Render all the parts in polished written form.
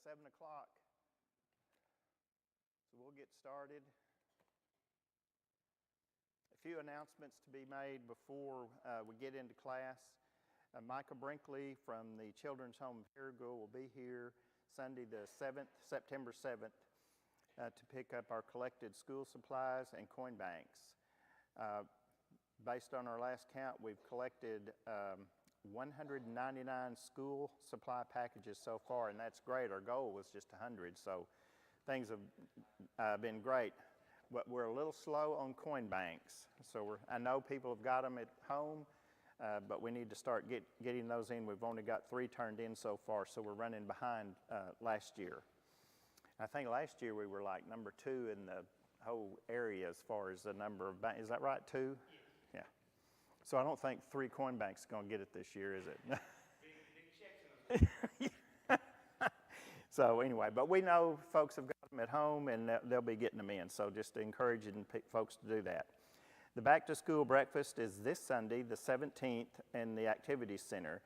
7 o'clock. So we'll get started. A few announcements to be made before we get into class. Michael Brinkley from the Children's Home of Paragould will be here Sunday the 7th, September 7th, to pick up our collected school supplies and coin banks. Based on our last count, we've collected 199 school supply packages so far, and that's great. Our goal was just 100, so things have been great. But we're a little slow on coin banks. So I know people have got them at home, but we need to start getting those in. We've only got 3 turned in so far, so we're running behind last year. I think last year we were like number 2 in the whole area as far as the number of banks. Is that right, 2? Yeah. So I don't think 3 coin banks are going to get it this year, is it? Big checks. So anyway, but we know folks have got them at home and they'll be getting them in. So just encouraging folks to do that. The Back to School breakfast is this Sunday, the 17th, in the Activities Center.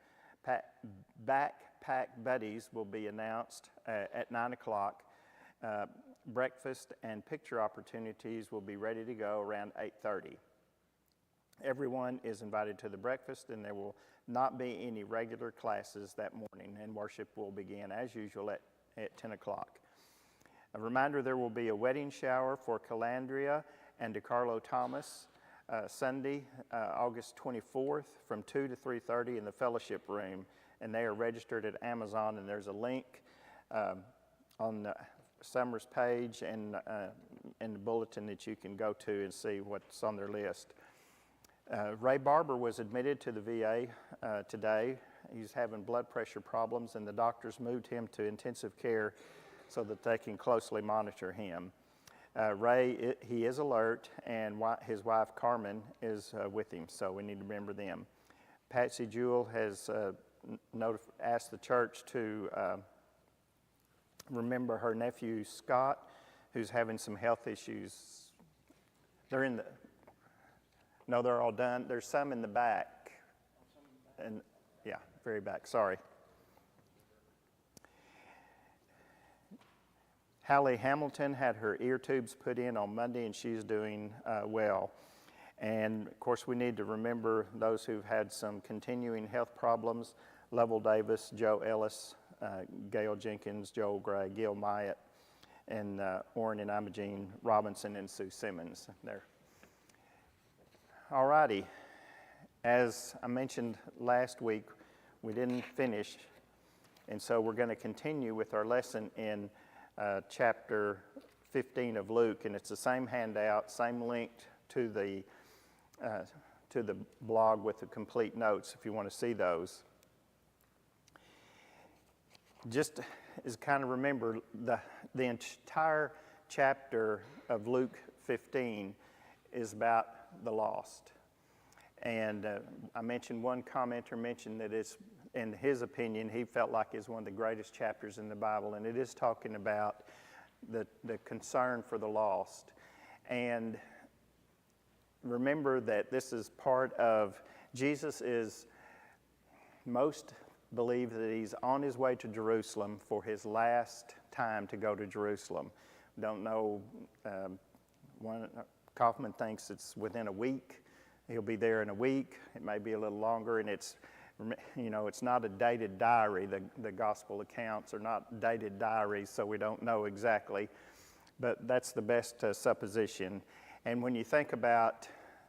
Backpack Buddies will be announced at 9 o'clock. Breakfast and picture opportunities will be ready to go around 8:30. Everyone is invited to the breakfast, and there will not be any regular classes that morning, and worship will begin as usual at 10 o'clock. A reminder, there will be a wedding shower for Calandria and DeCarlo Thomas Sunday, August 24th from 2 to 3:30 in the fellowship room, and they are registered at Amazon, and there's a link on the Summers page and in the bulletin that you can go to and see what's on their list. Ray Barber was admitted to the VA today. He's having blood pressure problems, and the doctors moved him to intensive care so that they can closely monitor him. Ray, he is alert, and his wife Carmen is with him, so we need to remember them. Patsy Jewell has asked the church to remember her nephew Scott, who's having some health issues. They're in the... No, they're all done. There's some in the back. And yeah, very back. Sorry. Hallie Hamilton had her ear tubes put in on Monday, and she's doing well. And of course, we need to remember those who've had some continuing health problems: Lovell Davis, Joe Ellis, Gail Jenkins, Joel Gray, Gil Myatt, and Orrin and Imogene Robinson and Sue Simmons. There. All righty. As I mentioned last week, we didn't finish, and so we're going to continue with our lesson in chapter 15 of Luke, and it's the same handout, same link to the blog with the complete notes if you want to see those. Just as kind of remember, the entire chapter of Luke 15 is about the lost. And I mentioned, one commenter mentioned that it's, in his opinion, he felt like it's one of the greatest chapters in the Bible, and it is talking about the concern for the lost. And remember that this is part of, Jesus is, most believe that he's on his way to Jerusalem for his last time to go to Jerusalem. Don't know, Kaufman thinks it's within a week. He'll be there in a week. It may be a little longer, and it's, you know, it's not a dated diary. The gospel accounts are not dated diaries, so we don't know exactly, but that's the best supposition. And when you think about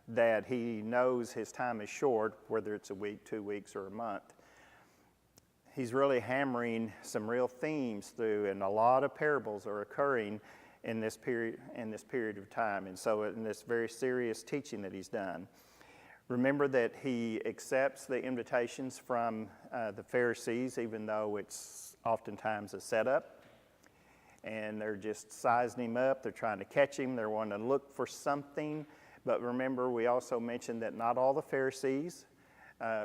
that, he knows his time is short, whether it's a week, 2 weeks, or a month. He's really hammering some real themes through, and a lot of parables are occurring in this period of time, and so in this very serious teaching that he's done. Remember that he accepts the invitations from the Pharisees, even though it's oftentimes a setup, and they're just sizing him up. They're trying to catch him. They're wanting to look for something. But remember, we also mentioned that not all the Pharisees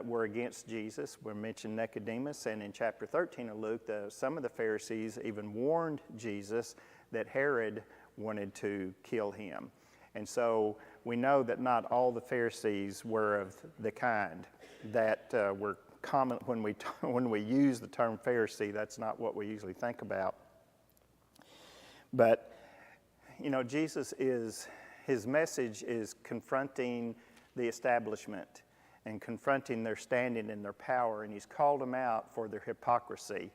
were against Jesus. We mentioned Nicodemus, and in chapter 13 of Luke, some of the Pharisees even warned Jesus that Herod wanted to kill him. And so we know that not all the Pharisees were of the kind that were common when we use the term Pharisee. That's not what we usually think about. But Jesus his message is confronting the establishment and confronting their standing and their power, and he's called them out for their hypocrisy.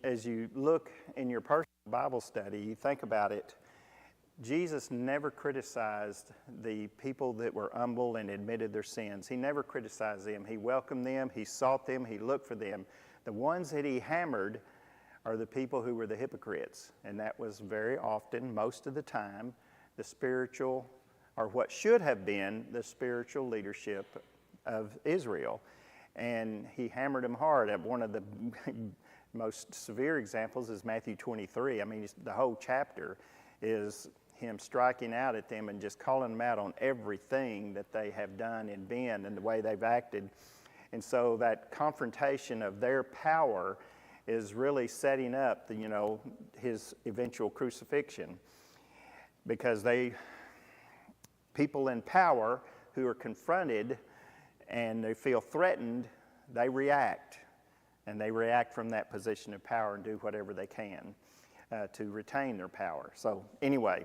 As you look in your personal Bible study, you think about it, Jesus never criticized the people that were humble and admitted their sins. He never criticized them. He welcomed them, he sought them, he looked for them. The ones that he hammered are the people who were the hypocrites, and that was very often, most of the time, the spiritual, or what should have been the spiritual leadership of Israel. And he hammered them hard. One of the most severe examples is Matthew 23. I mean, the whole chapter is him striking out at them and just calling them out on everything that they have done and been and the way they've acted. And so that confrontation of their power is really setting up his eventual crucifixion, because people in power who are confronted and they feel threatened, they react, and they react from that position of power and do whatever they can to retain their power. So anyway,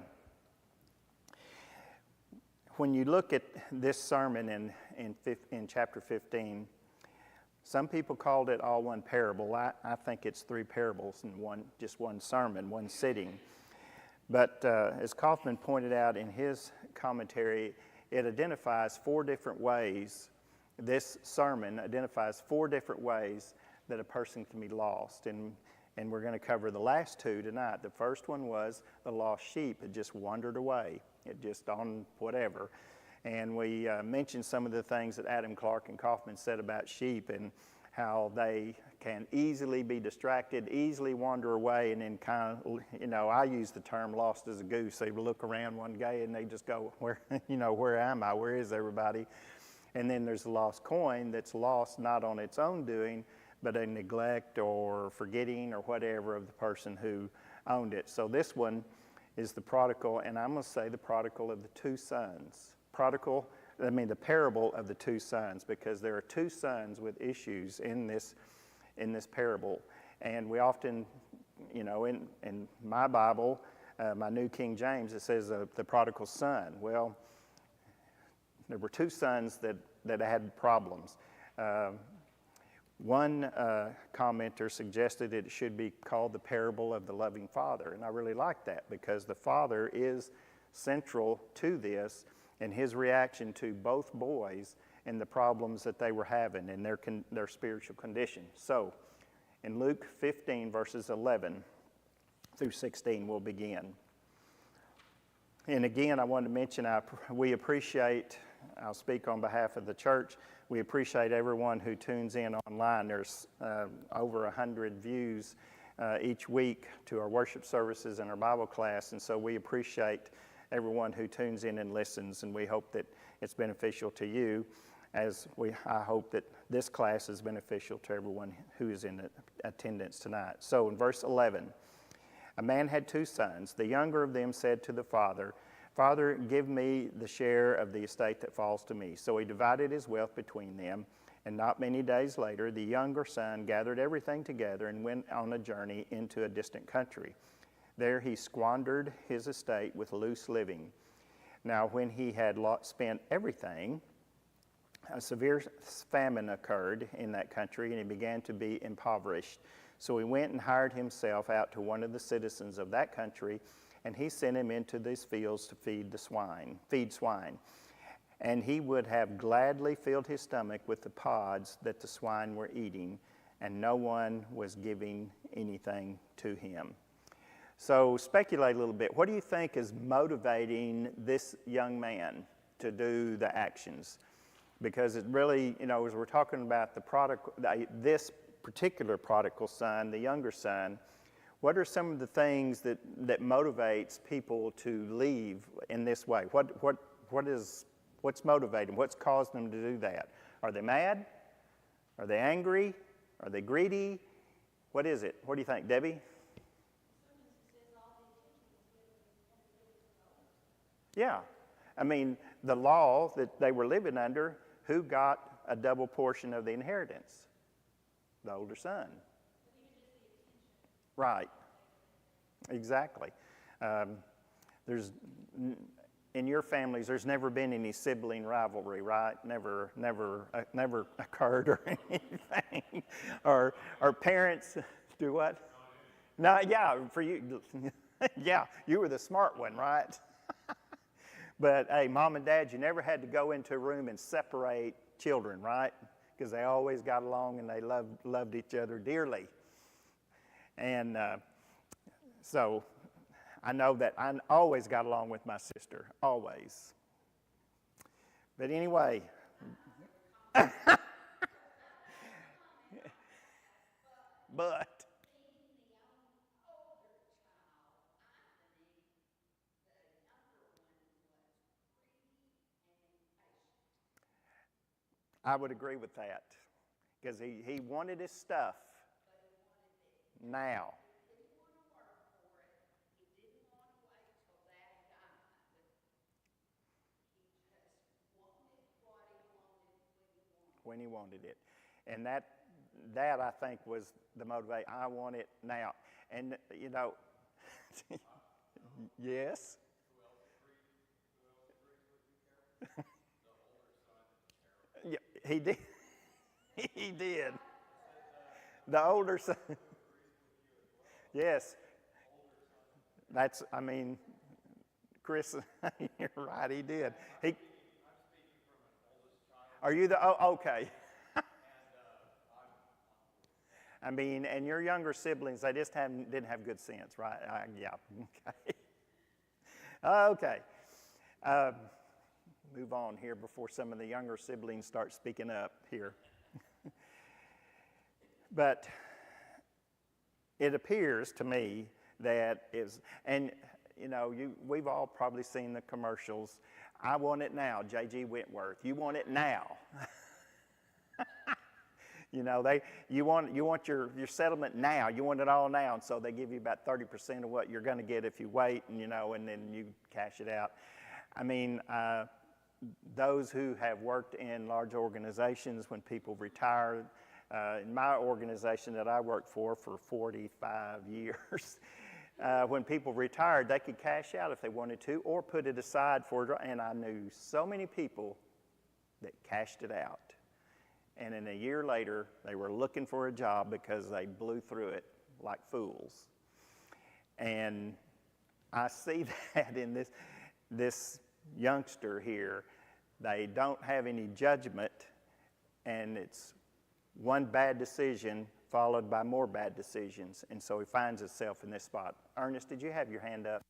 when you look at this sermon in chapter 15, some people called it all one parable. I think it's three parables in just one sermon, one sitting. But as Kaufman pointed out in his commentary, it identifies four different ways. This sermon identifies four different ways that a person can be lost. And we're going to cover the last two tonight. The first one was the lost sheep. It just wandered away. It just on whatever. And we mentioned some of the things that Adam Clark and Kaufman said about sheep and how they can easily be distracted, easily wander away, and then kind of, I use the term lost as a goose. They look around one day and they just go, where am I? Where is everybody? And then there's the lost coin that's lost not on its own doing, but a neglect or forgetting or whatever of the person who owned it. So this one is the prodigal, and I'm going to say the prodigal of the two sons. The parable of the two sons, because there are two sons with issues in this parable. And we often, in my Bible, my New King James, it says the prodigal son. Well, there were two sons that had problems. One commenter suggested it should be called the parable of the loving father, and I really like that because the father is central to this and his reaction to both boys and the problems that they were having and their spiritual condition. So, in Luke 15, verses 11 through 16, we'll begin. And again, I wanted to mention we appreciate, I'll speak on behalf of the church, we appreciate everyone who tunes in online. There's over 100 views each week to our worship services and our Bible class, and so we appreciate everyone who tunes in and listens, and we hope that it's beneficial to you, as I hope that this class is beneficial to everyone who is in attendance tonight. So in verse 11, a man had two sons. The younger of them said to the father, "Father, give me the share of the estate that falls to me." So he divided his wealth between them, and not many days later, the younger son gathered everything together and went on a journey into a distant country. There he squandered his estate with loose living. Now when he had spent everything, a severe famine occurred in that country, and he began to be impoverished. So he went and hired himself out to one of the citizens of that country, and he sent him into these fields to feed swine. And he would have gladly filled his stomach with the pods that the swine were eating, and no one was giving anything to him. So speculate a little bit. What do you think is motivating this young man to do the actions? Because it really, as we're talking about this particular prodigal son, the younger son, what are some of the things that motivates people to leave in this way? What's motivating? What's caused them to do that? Are they mad? Are they angry? Are they greedy? What is it? What do you think, Debbie? Yeah. I mean, the law that they were living under, who got a double portion of the inheritance? The older son. Right. Exactly. There's in your families, there's never been any sibling rivalry, right? Never occurred or anything. or parents do what? No, yeah, for you, yeah, you were the smart one, right? But hey, mom and dad, you never had to go into a room and separate children, right? Because they always got along and they loved each other dearly. And so I know that I always got along with my sister, always. But anyway, but I would agree with that because he wanted his stuff now. When he wanted it. And that I think was the motivation. I want it now. And you know, yes. Yeah, he did. He did. The older son. Yes. I mean, Chris, you're right, he did. Are you okay. I mean, and your younger siblings, they just didn't have good sense, right? Yeah, okay. Okay. Move on here before some of the younger siblings start speaking up here. But it appears to me that and you know, we've all probably seen the commercials. I want it now, J.G. Wentworth. You want it now. You know, you want your settlement now. You want it all now, and so they give you about 30% of what you're going to get if you wait, and and then you cash it out. I mean, those who have worked in large organizations, when people retire, in my organization that I worked for 45 years, when people retired, they could cash out if they wanted to, or put it aside and I knew so many people that cashed it out. And then a year later, they were looking for a job because they blew through it like fools. And I see that in this youngster here. They don't have any judgment, and it's one bad decision followed by more bad decisions. And so he finds himself in this spot. Ernest, did you have your hand up?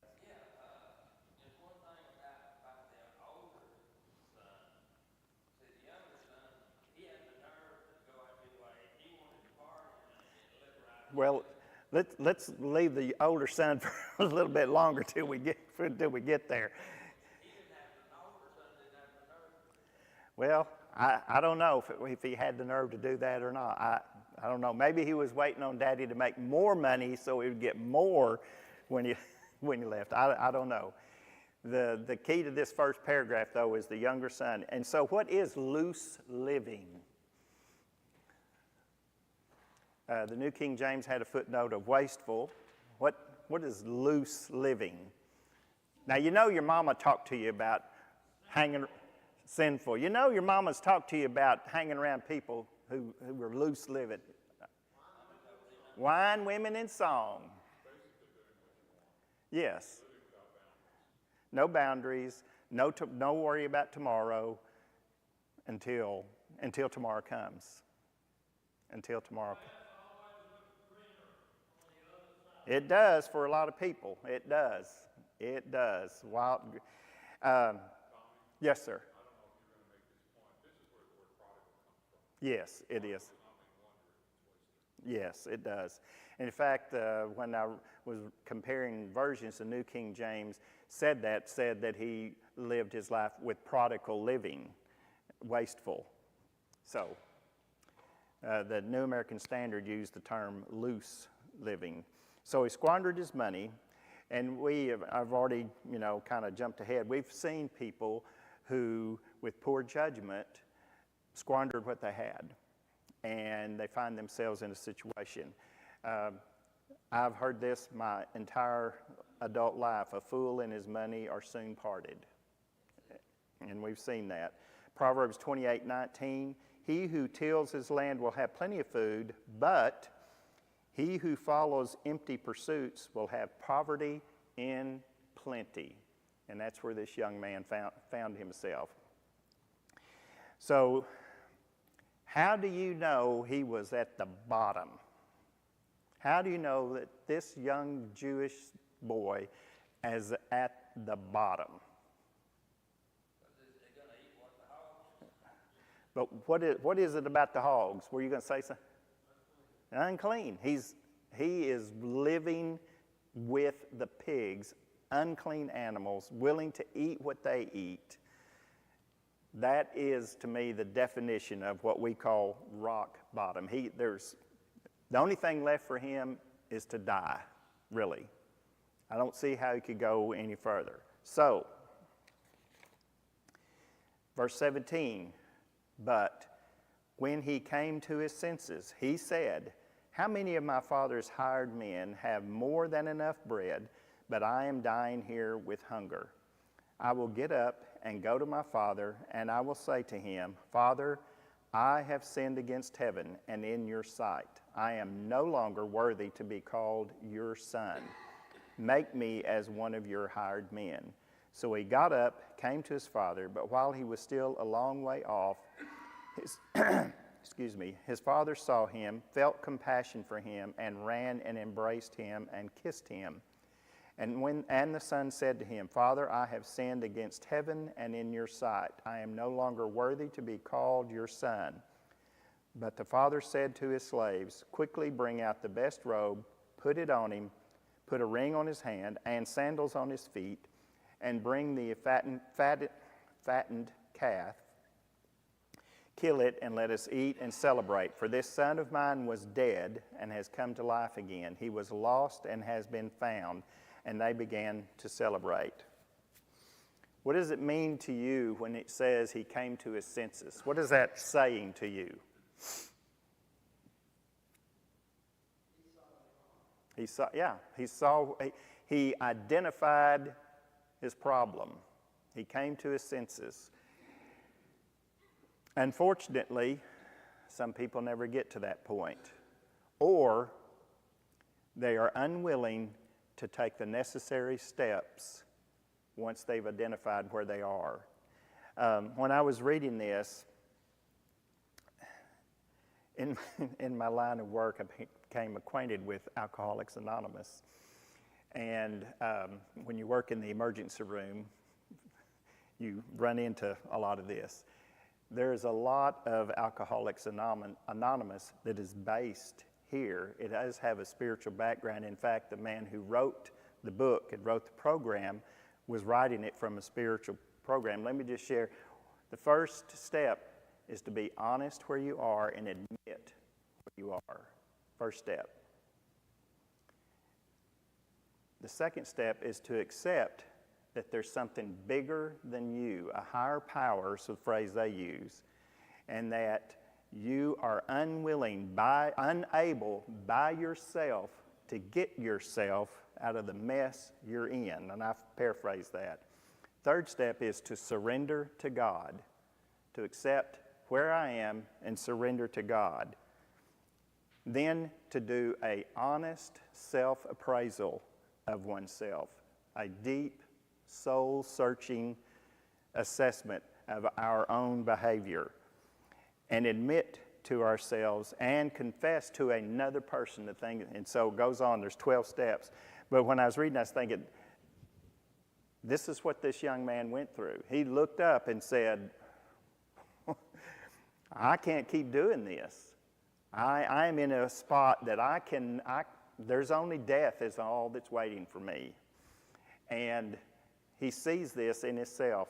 Just one thing about the older son. See, the younger son, he had the nerve to go out his way. He wanted to party and live right. Well, let's leave the older son for a little bit longer till we get there. The older son didn't have the nerve. Well, I don't know if he had the nerve to do that or not. I don't know. Maybe he was waiting on Daddy to make more money so he would get more when he left. I don't know. The key to this first paragraph, though, is the younger son. And so what is loose living? The New King James had a footnote of wasteful. What is loose living? Now, you know your mama talked to you about sinful. You know your mama's talked to you about hanging around people who were loose living. Wine, women, and song. Yes. No boundaries. No worry about tomorrow until tomorrow comes. Until tomorrow. It does for a lot of people. It does. It does. Yes, sir. Yes, it is. Yes, it does. In fact, when I was comparing versions, the New King James said that he lived his life with prodigal living, wasteful. So the New American Standard used the term loose living. So he squandered his money, and I've already, kind of jumped ahead. We've seen people who, with poor judgment, squandered what they had. and they find themselves in a situation. I've heard this my entire adult life: a fool and his money are soon parted. And we've seen that. Proverbs 28:19, he who tills his land will have plenty of food, but he who follows empty pursuits will have poverty in plenty. And that's where this young man found himself. So, how do you know he was at the bottom? How do you know that this young Jewish boy is at the bottom? But what is it about the hogs? Were you going to say something? Unclean. He is living with the pigs, unclean animals, willing to eat what they eat. That is, to me, the definition of what we call rock bottom. The only thing left for him is to die, really. I don't see how he could go any further. So, verse 17, but when he came to his senses, he said, how many of my father's hired men have more than enough bread, but I am dying here with hunger? I will get up and go to my father, and I will say to him, Father, I have sinned against heaven and in your sight. I am no longer worthy to be called your son. Make me as one of your hired men. So he got up, came to his father, but while he was still a long way off, his father saw him, felt compassion for him, and ran and embraced him and kissed him. And the son said to him, Father, I have sinned against heaven and in your sight. I am no longer worthy to be called your son. But the father said to his slaves, quickly bring out the best robe, put it on him, put a ring on his hand and sandals on his feet, and bring the fattened calf. Kill it and let us eat and celebrate. For this son of mine was dead and has come to life again. He was lost and has been found. And they began to celebrate. What does it mean to you when it says he came to his senses? What is that saying to you? He identified his problem. He came to his senses. Unfortunately, some people never get to that point, or they are unwilling to take the necessary steps once they've identified where they are. When I was reading this, in my line of work, I became acquainted with Alcoholics Anonymous. And when you work in the emergency room, you run into a lot of this. There's a lot of Alcoholics Anonymous that is based here. It does have a spiritual background. In fact, the man who wrote the book and wrote the program was writing it from a spiritual program. Let me just share. The first step is to be honest where you are and admit where you are. First step. The second step is to accept that there's something bigger than you, a higher power, is the phrase they use, and that you are unable by yourself to get yourself out of the mess you're in. And I've paraphrased that. Third step is to surrender to God, to accept where I am and surrender to God. Then to do an honest self-appraisal of oneself, a deep, soul-searching assessment of our own behavior, and admit to ourselves and confess to another person the thing. And so it goes on. There's 12 steps. But when I was reading, I was thinking, this is what this young man went through. He looked up and said, I can't keep doing this. I am in a spot that there's only death is all that's waiting for me. And he sees this in himself.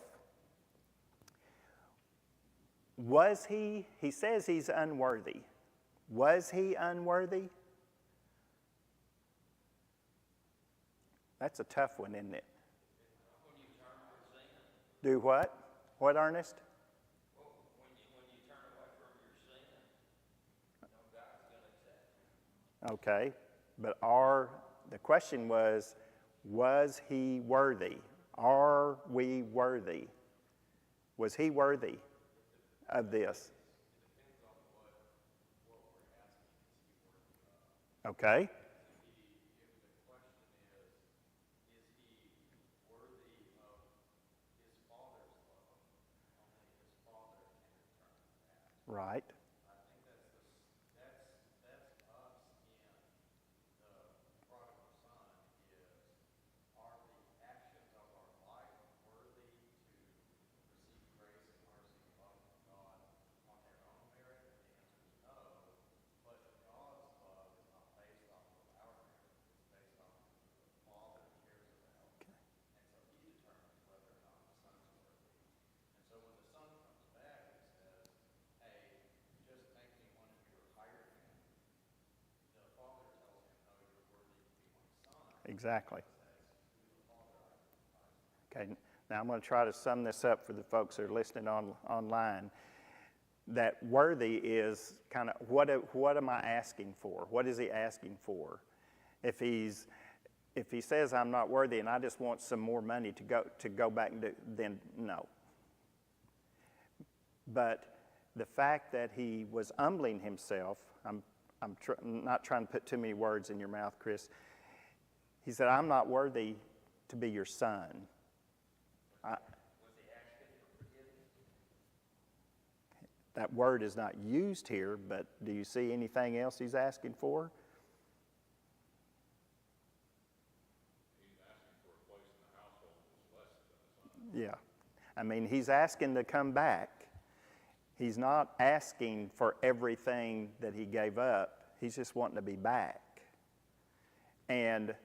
He says he's unworthy. Was he unworthy? That's a tough one, isn't it? When you turn from sin. Do what? What, Ernest? When you turn away from your sin. Okay, but the question was he worthy? Are we worthy? Was he worthy of this? Okay. Right. Exactly. Okay, now I'm going to try to sum this up for the folks that are listening online. That worthy is kind of what am I asking for? What is he asking for? If he says I'm not worthy and I just want some more money to go back and do, then no. But the fact that he was humbling himself, I'm not trying to put too many words in your mouth, Chris. He said, I'm not worthy to be your son. Was he asking for forgiveness? That word is not used here, but do you see anything else he's asking for? He's asking for a place in the household that's less than a son. Yeah. I mean, he's asking to come back. He's not asking for everything that he gave up. He's just wanting to be back. And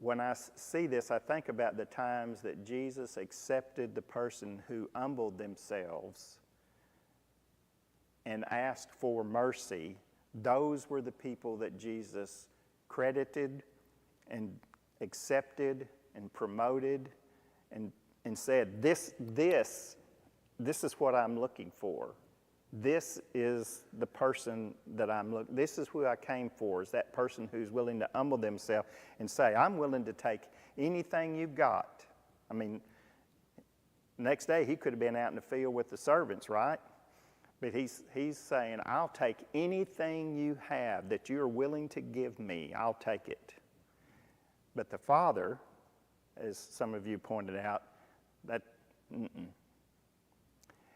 when I see this, I think about the times that Jesus accepted the person who humbled themselves and asked for mercy. Those were the people that Jesus credited and accepted and promoted and said, this is what I'm looking for. This is the person that this is who I came for, is that person who's willing to humble themselves and say, I'm willing to take anything you've got. I mean, next day he could have been out in the field with the servants, right? But he's saying, I'll take anything you have that you're willing to give me, I'll take it. But the Father, as some of you pointed out, that,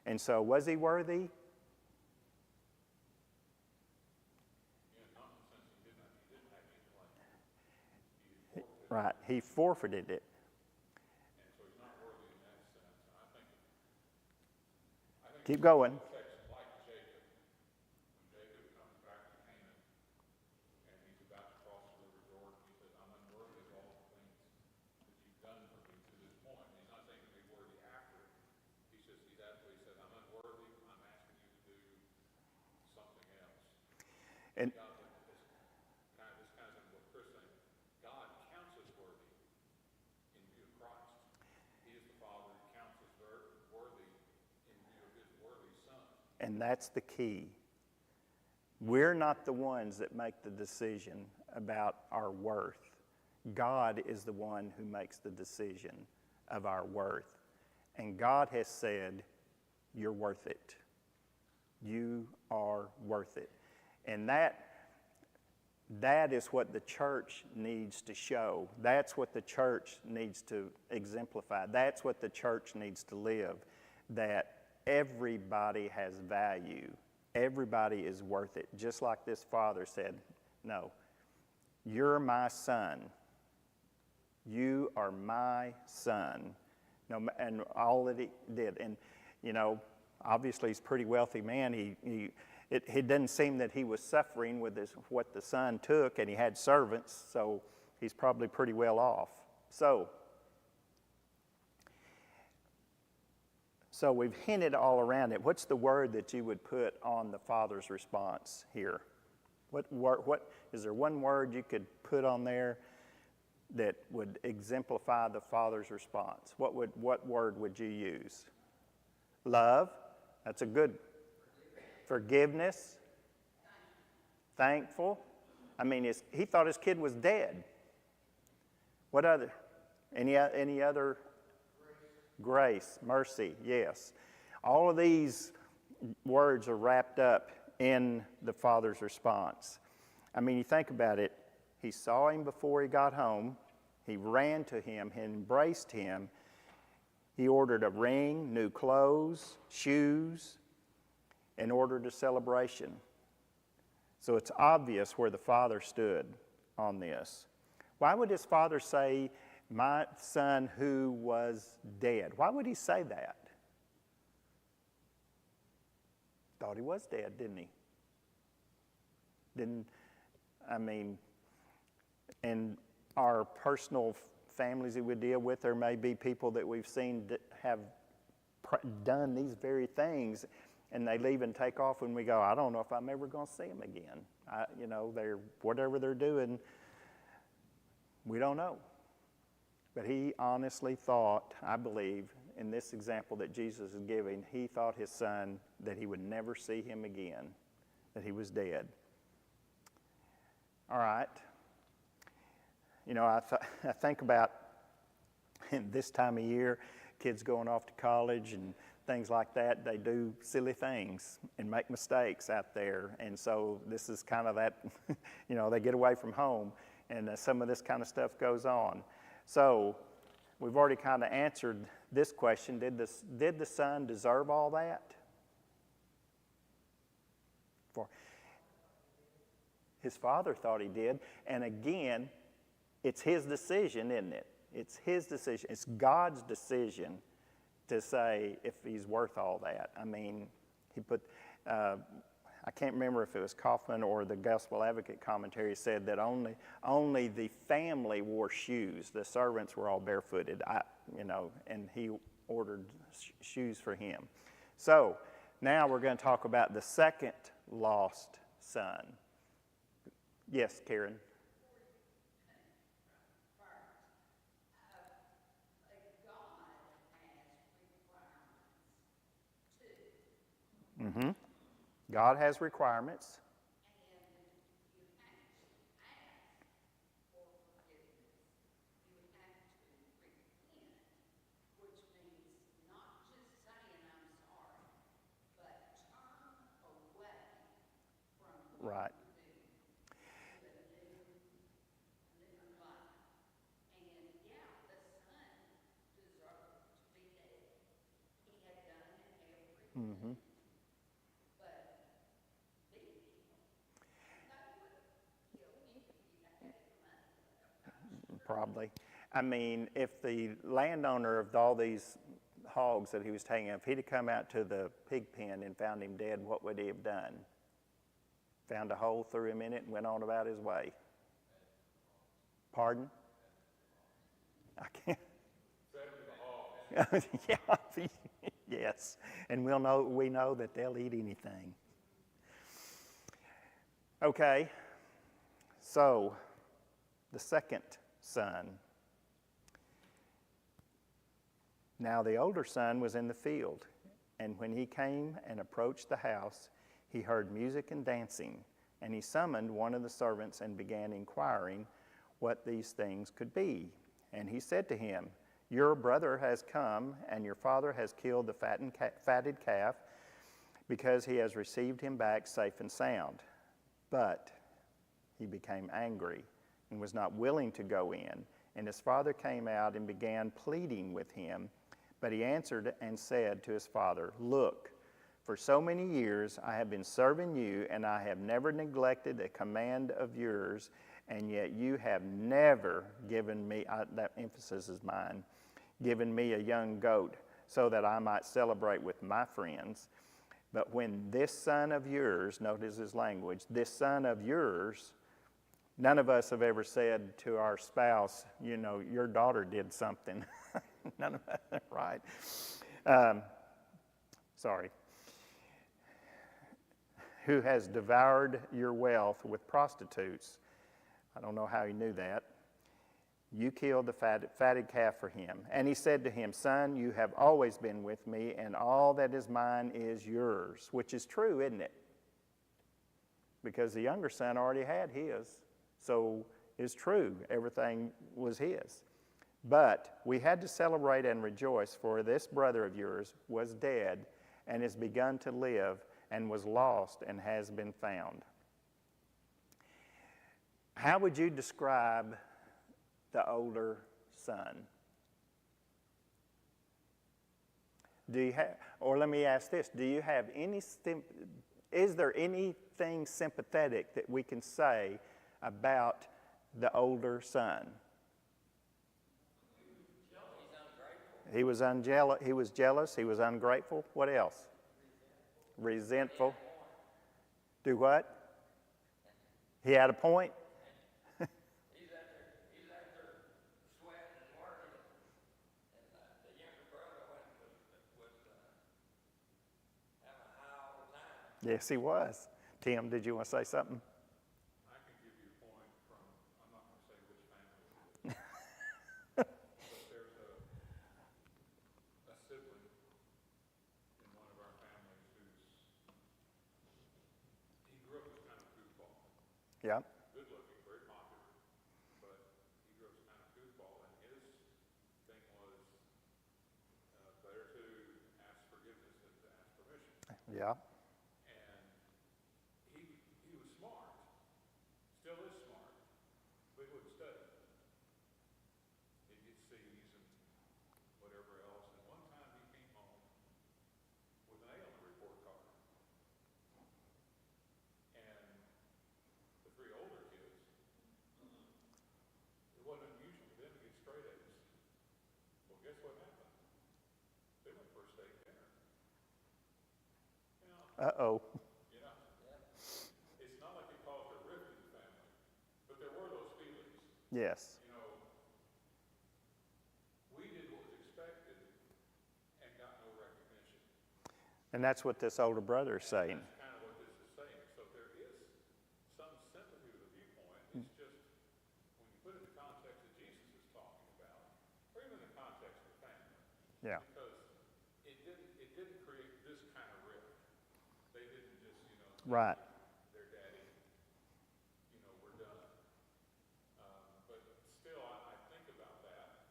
And so was he worthy? Right, he forfeited it. And so he's not worthy in that sense. And I think Keep going. Like Jacob, when Jacob comes back to Canaan and he's about to cross the river Jordan, he says, I'm unworthy of all the things that you've done for me to this point. And he's not saying to be worthy after. He says, I'm unworthy, I'm asking you to do something else. And God, this kind of what Chris saying. God counts us worthy in view of Christ. He is the Father who counts us worthy in view of his worthy Son. And that's the key. We're not the ones that make the decision about our worth. God is the one who makes the decision of our worth. And God has said, you're worth it. You are worth it. And that is what the church needs to show. That's what the church needs to exemplify. That's what the church needs to live. That everybody has value. Everybody is worth it. Just like this father said, no, you're my son. You are my son. No, and all that he did. And, obviously he's a pretty wealthy man. It didn't seem that he was suffering with what the son took, and he had servants, so he's probably pretty well off. So we've hinted all around it. What's the word that you would put on the father's response here? What is there one word you could put on there that would exemplify the father's response? What word would you use? Love. That's a good. Forgiveness. thankful. I mean, he thought his kid was dead. What other? Any other? Grace, mercy, yes. All of these words are wrapped up in the Father's response. I mean, you think about it. He saw him before he got home. He ran to him, he embraced him. He ordered a ring, new clothes, shoes, and ordered a celebration. So it's obvious where the Father stood on this. Why would his Father say, my son who was dead? Why would he say that? Thought he was dead, didn't he? In our personal families that we deal with, there may be people that we've seen that have done these very things, and they leave and take off, and we go, I don't know if I'm ever going to see them again. They're whatever they're doing, we don't know. But he honestly thought, I believe, in this example that Jesus is giving, he thought his son, that he would never see him again, that he was dead. All right. I think about this time of year, kids going off to college and things like that, they do silly things and make mistakes out there. And so this is kind of that, they get away from home, and some of this kind of stuff goes on. So we've already kind of answered this question. Did the son deserve all that? His father thought he did. And again, it's his decision, isn't it? It's his decision. It's God's decision to say if he's worth all that. I mean, he put, I can't remember if it was Kaufman or the Gospel Advocate commentary said that only the family wore shoes. The servants were all barefooted, and he ordered shoes for him. So now we're going to talk about the second lost son. Yes, Karen. Mm-hmm. God has requirements. Right. Mm-hmm. Probably. I mean, if the landowner of all these hogs that he was taking, if he'd have come out to the pig pen and found him dead, what would he have done? Found a hole, threw him in it, and went on about his way. Pardon? I can't. Yeah, yes. And we know that they'll eat anything. Okay, so the second son. Now the older son was in the field, and when he came and approached the house, he heard music and dancing, and he summoned one of the servants and began inquiring what these things could be. And he said to him, your brother has come, and your father has killed the fatted calf, because he has received him back safe and sound. But he became angry and was not willing to go in. And his father came out and began pleading with him. But he answered and said to his father, look, for so many years I have been serving you, and I have never neglected a command of yours, and yet you have never given me, that emphasis is mine, given me a young goat so that I might celebrate with my friends. But when this son of yours, notice his language, this son of yours, none of us have ever said to our spouse, your daughter did something. None of us, right? Sorry. Who has devoured your wealth with prostitutes. I don't know how he knew that. You killed the fatted calf for him. And he said to him, son, you have always been with me, and all that is mine is yours. Which is true, isn't it? because the younger son already had his. So it's true, everything was his. But we had to celebrate and rejoice, for this brother of yours was dead and has begun to live, and was lost and has been found. How would you describe the older son? Do you have, or let me ask this, do you have any, is there anything sympathetic that we can say about the older son? He was jealous, he was ungrateful. What else? Resentful. Do what? He had a point? He's out there sweating and working, and the younger brother was having a high all the time. Yes, he was. Tim, did you want to say something? I can give you a point from, I'm not going to say which family it is, but there's a sibling in one of our families he grew up as kind of goofball. Yeah. Good looking, very popular, but he grew up as kind of goofball, and his thing was better to ask forgiveness than to ask permission. Yeah. And he was smart, still is smart, but he wouldn't study. He'd get C's and whatever else, and one time he came home with an A on the report card. And the three older kids, it wasn't unusual for them to get straight A's. Well, guess what happened? They went for a steak dinner. You know, Uh-oh. it's not like it caused a rift in the family, but there were those feelings. Yes. You know, we did what was expected and got no recognition. And that's what this older brother is saying. That's kind of what this is saying. So there is some sympathy with the viewpoint. It's just when you put it in the context that Jesus is talking about, or even in the context of the family, Yeah. because it didn't create this kind of rift. They didn't just, Right. their daddy, we're done. But still, I think about that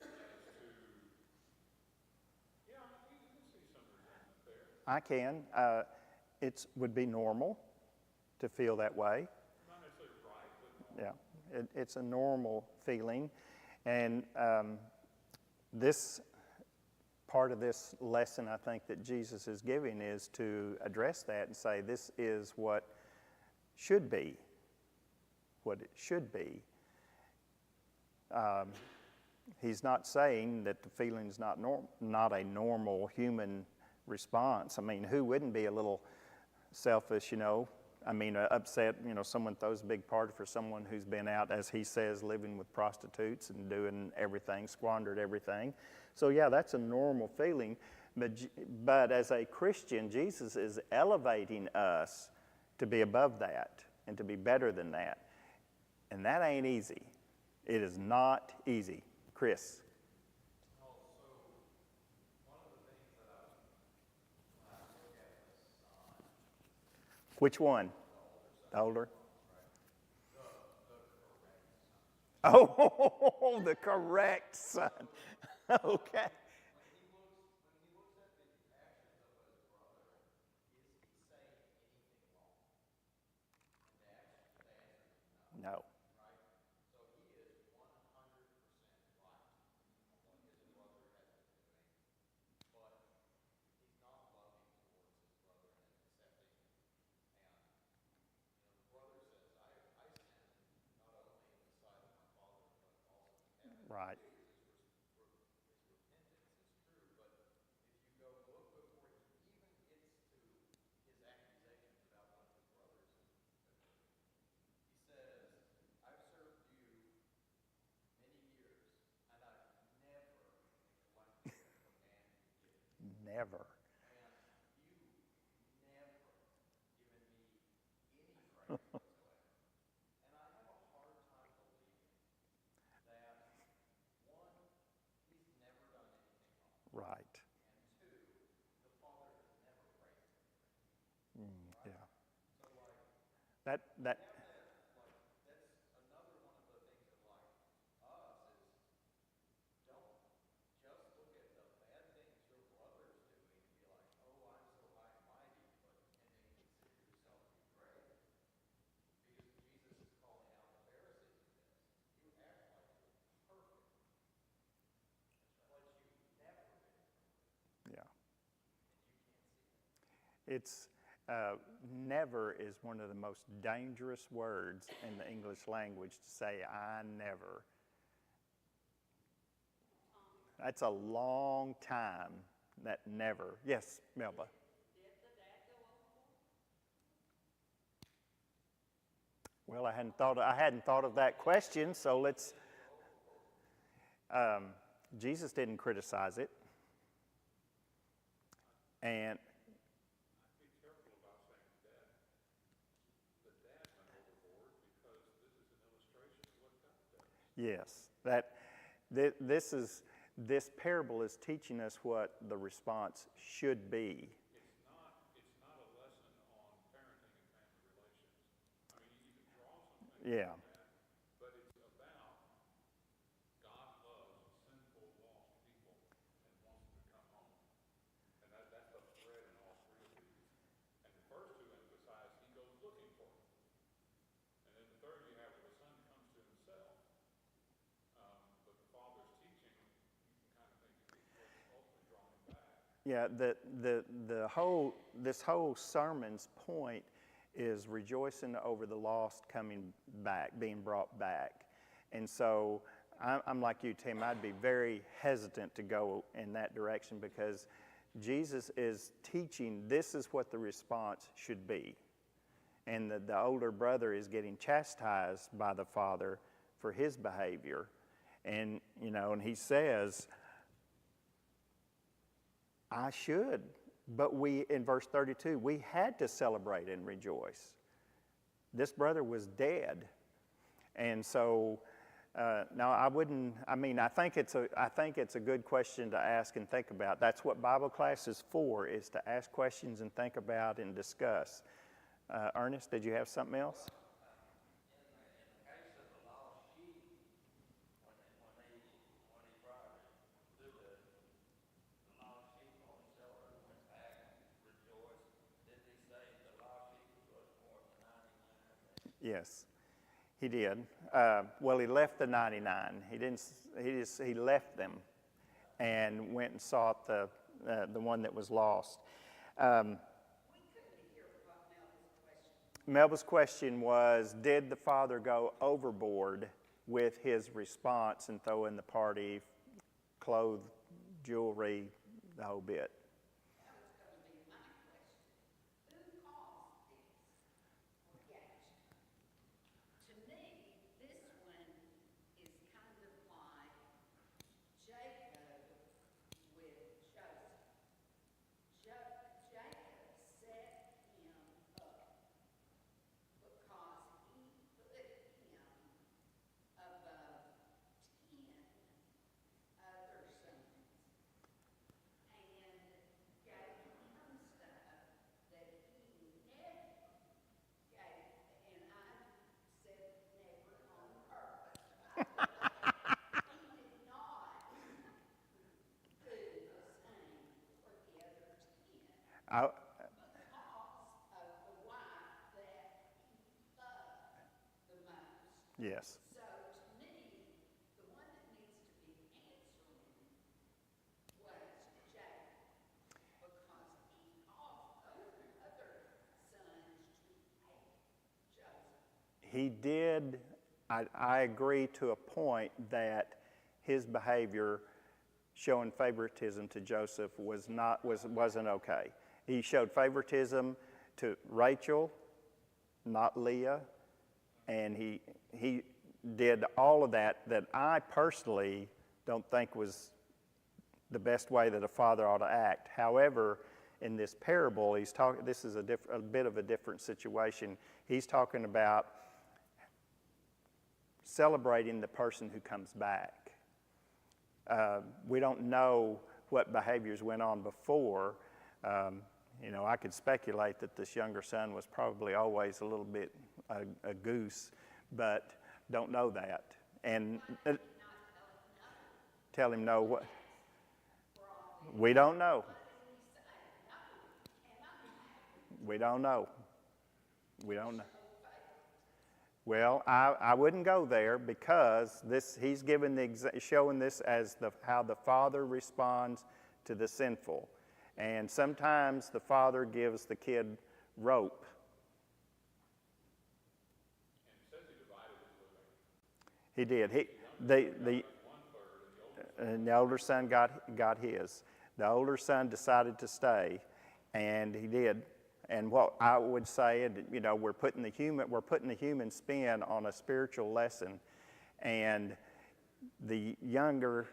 as to, yeah, you can see some resentment there. I can. It would be normal to feel that way. Not necessarily right, but normal. Yeah, it's a normal feeling. And this part of this lesson, I think, that Jesus is giving is to address that and say this is what should be, what it should be. He's not saying that the feeling is not a normal human response. I mean, who wouldn't be a little selfish, upset, someone throws a big party for someone who's been out, as he says, living with prostitutes and doing everything, squandered everything. So yeah, that's a normal feeling. But as a Christian, Jesus is elevating us to be above that and to be better than that. And that ain't easy. It is not easy. Chris. Which one? The older? Oh, the correct son. Okay. No. Right. Never. Right. That That's another one of the things that like us is don't just look at the bad things your brother's doing and be like, oh, I'm so high and mighty, and then consider yourself to be great. Because Jesus is calling out the Pharisees in this. You act like you're perfect, but you've never been, yeah. and you can't see it. It's never is one of the most dangerous words in the English language to say, I never. That's a long time, that never. Yes, Melba. Well, I hadn't thought of that question, so let's. Jesus didn't criticize it, and Be careful about saying dad. The dad went overboard because this is an illustration of what God does. yes, this parable is teaching us what the response should be. It's not a lesson on parenting and family relations. I mean, you can draw some things Yeah, from that, but it's about God loves sinful, lost people and wants them to come home. And that's the thread in all three of these. And the first two emphasize he goes looking for them. And then the third you have where the son comes to himself. But the father's teaching, you can kind of think is what's ultimately drawing him back. yeah. This whole sermon's point is rejoicing over the lost coming back, being brought back, and so I'm like you, Tim. I'd be very hesitant to go in that direction because Jesus is teaching this is what the response should be. And the older brother is getting chastised by the father for his behavior. And, and he says, I should. But in verse 32, we had to celebrate and rejoice. This brother was dead. And so, no, I wouldn't, I think it's a good question to ask and think about. That's what Bible class is for, is to ask questions and think about and discuss. Ernest, did you have something else? In the case of the lost sheep, when he brought it to the lost sheep on the shoulder and went back and rejoiced, did he say the lost sheep was more than 99? Yes, he did. Well, he left the 99. He didn't. He left them, and went and sought the one that was lost. Melba's question was, did the father go overboard with his response and throw in the party, clothes, jewelry, the whole bit? That was going to be my question. Who caused this reaction? To me, this one is kind of like Jacob with Joseph. Jacob set him up because he put him above 10 other sons and gave him stuff that he never gave, and I said never on purpose. He did not do the same for the other 10 I, because of the wife that he loved the most. yes. So to me, the one that needs to be answering was Jacob, because he caused those other sons to hate Joseph. He did, I agree to a point that his behavior showing favoritism to Joseph wasn't okay. He showed favoritism to Rachel, not Leah, and he did all of that I personally don't think was the best way that a father ought to act. However, in this parable, this is a bit of a different situation. He's talking about celebrating the person who comes back. We don't know what behaviors went on before. I could speculate that this younger son was probably always a little bit a goose, but don't know that. And tell him no what? We don't know. We don't know. We don't know. Well, I wouldn't go there because he's given showing this as how the Father responds to the sinful. And sometimes the Father gives the kid rope. He did. And the older son got his. The older son decided to stay, and he did. And what I would say, you know, we're putting the human spin on a spiritual lesson, and the younger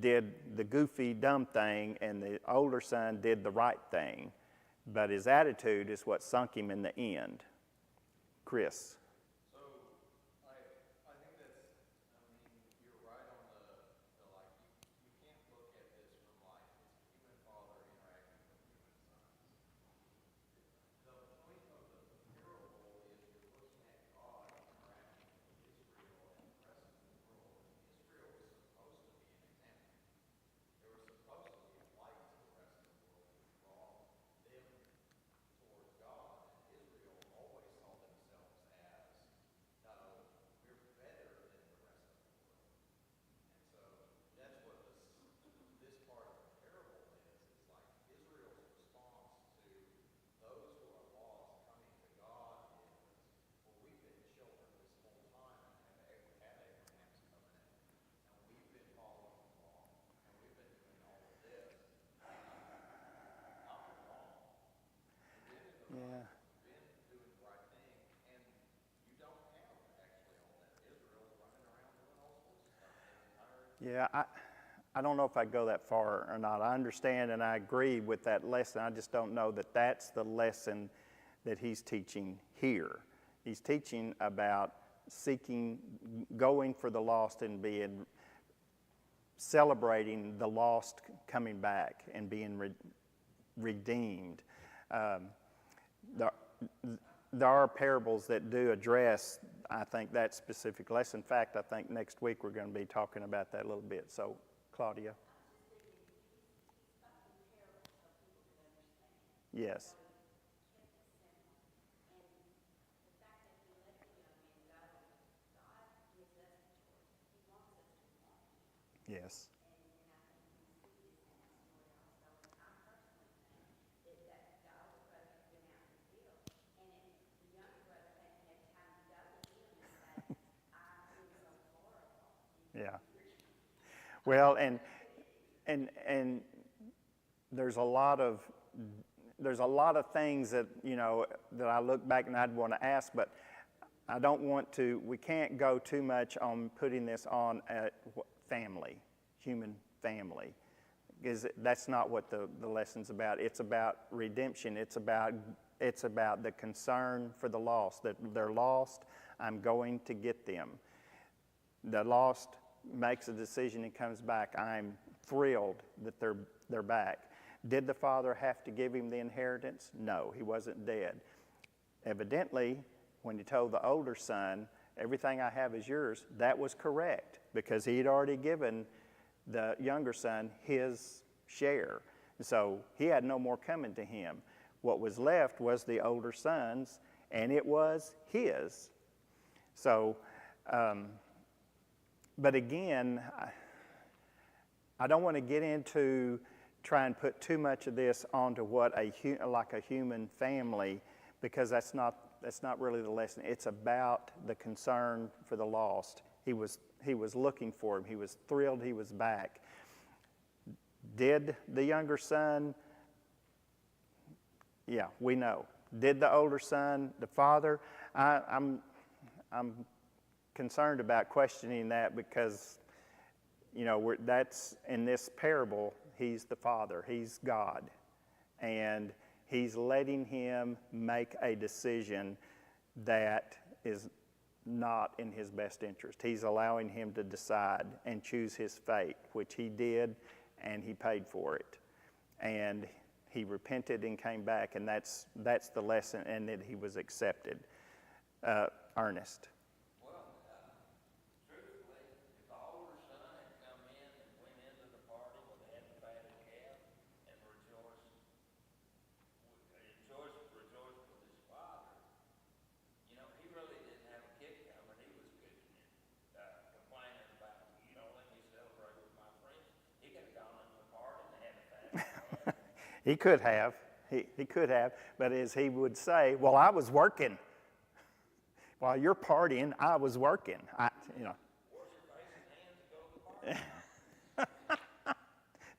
did the goofy, dumb thing, and the older son did the right thing. But his attitude is what sunk him in the end. Chris. So, I think that's, I mean, you're right on the like, you can't look at this from like, it's a human father interacting with human sons. The point of the parable is you're looking at God interacting with Israel and the rest of the world. Israel was supposed to be an example. They were supposed to be a light to the rest of the world to draw them toward God. And Israel always saw themselves as, no, we're better than the rest of the world. And so that's what this part of the parable is. It's like Israel's response to those who are lost coming to God is, well, we've been children this whole time and have Abraham's covenant, and we've been following the law, and we've been doing all of this. I'm wrong. Yeah. You've been doing the right thing, and you don't have actually all that. Israel running around doing all sorts of stuff the entire Yeah, I don't know if I go that far or not. I understand and I agree with that lesson. I just don't know that that's the lesson that he's teaching here. He's teaching about seeking, going for the lost and celebrating the lost coming back and being redeemed. There are parables that do address, I think, that specific lesson. In fact, I think next week we're going to be talking about that a little bit. So, Claudia. Yes. Yes. Yeah. Well, and there's a lot of things that, you know, that I look back and I'd want to ask, but I don't want to. We can't go too much on putting this on family, human family, because that's not what the lesson's about. It's about redemption. It's about the concern for the lost. That they're lost. I'm going to get them. The lost makes a decision and comes back. I'm thrilled that they're back. Did the father have to give him the inheritance? No, he wasn't dead. Evidently, when he told the older son, everything I have is yours, that was correct because he had already given the younger son his share. So he had no more coming to him. What was left was the older son's, and it was his. So, but again, I don't want to get into try and put too much of this onto what like a human family, because that's not really the lesson. It's about the concern for the lost. He was looking for him. He was thrilled he was back. Did the younger son? Yeah, we know. Did the older son, the father? I'm concerned about questioning that because, you know, that's in this parable. He's the Father. He's God. And he's letting him make a decision that is not in his best interest. He's allowing him to decide and choose his fate, which he did, and he paid for it. And he repented and came back, and that's the lesson, and that he was accepted. Ernest. Truthfully, if the older son had come in and went into the party where they had the fatted calf and rejoiced with his father, you know, he really didn't have a kid coming. He was complaining about, you know, let me celebrate with my friends. He could have gone into the party and they had a fatted calf. He could have. He could have. But as he would say, well, I was working. While you're partying, I was working. You know. Wash your face and hands and go to the party.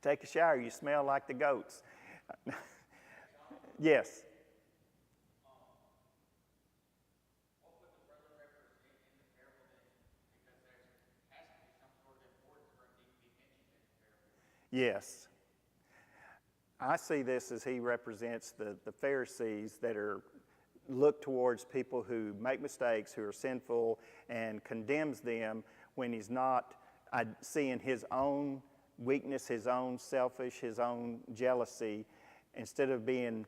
Take a shower. You smell like the goats. Yes. What would the brother represent in the parable then? Because there has to be some sort of importance for it to be mentioned in the parable. Yes. I see this as he represents the Pharisees that look towards people who make mistakes, who are sinful, and condemns them when he's not seeing his own weakness, his own selfish, his own jealousy, instead of being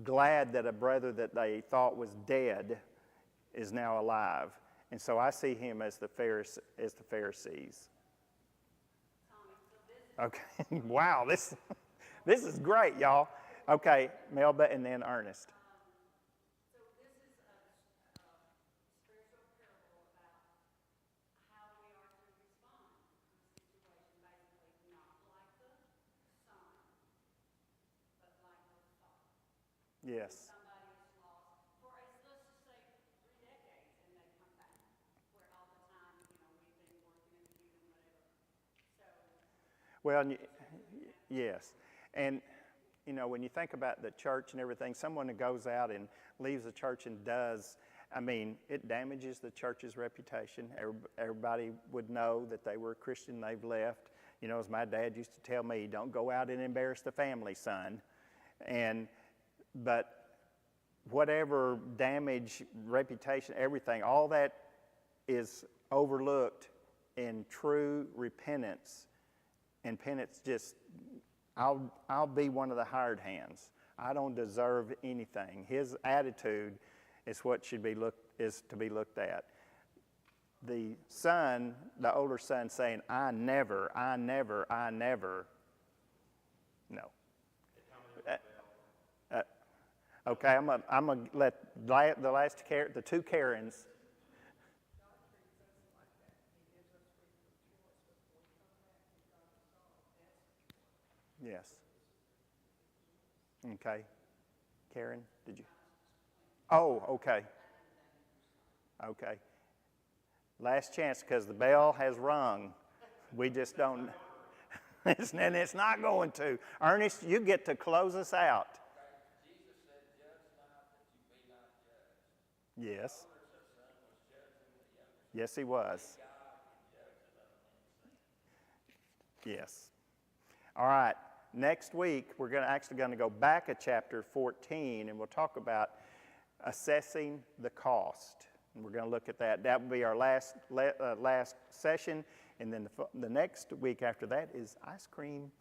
glad that a brother that they thought was dead is now alive. And so I see him as the Pharisees. Okay, wow, this is great, y'all. Okay, Melba and then Ernest. So this is a spiritual parable about how we are to respond to a situation, basically not like the son, but like the father. Yes. Somebody is lost for, let's just say, 3 decades, and they come back, where all the time, you know, we've been working in the kingdom, whatever. So, Well, yes. And, you know, when you think about the church and everything, someone that goes out and leaves the church and it damages the church's reputation. Everybody would know that they were a Christian, they've left. You know, as my dad used to tell me, don't go out and embarrass the family, son. But whatever damage, reputation, everything, all that is overlooked in true repentance. And penance I'll be one of the hired hands. I don't deserve anything. His attitude is what to be looked at. The son, the older son, saying, I never. No. Okay, I'm gonna let the two Karens. Yes. Okay. Karen, did you? Oh, okay. Okay. Last chance, because the bell has rung. We just don't, and it's not going to. Ernest, you get to close us out. Jesus said, judge not that you be not judged. Yes. The older son was judging the younger son. Yes, he was. God can judge it on him. Yes. All right. Next week, we're actually going to go back to chapter 14, and we'll talk about assessing the cost. And we're going to look at that. That will be our last session, and then the next week after that is ice cream.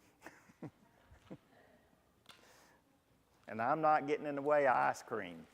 And I'm not getting in the way of ice cream.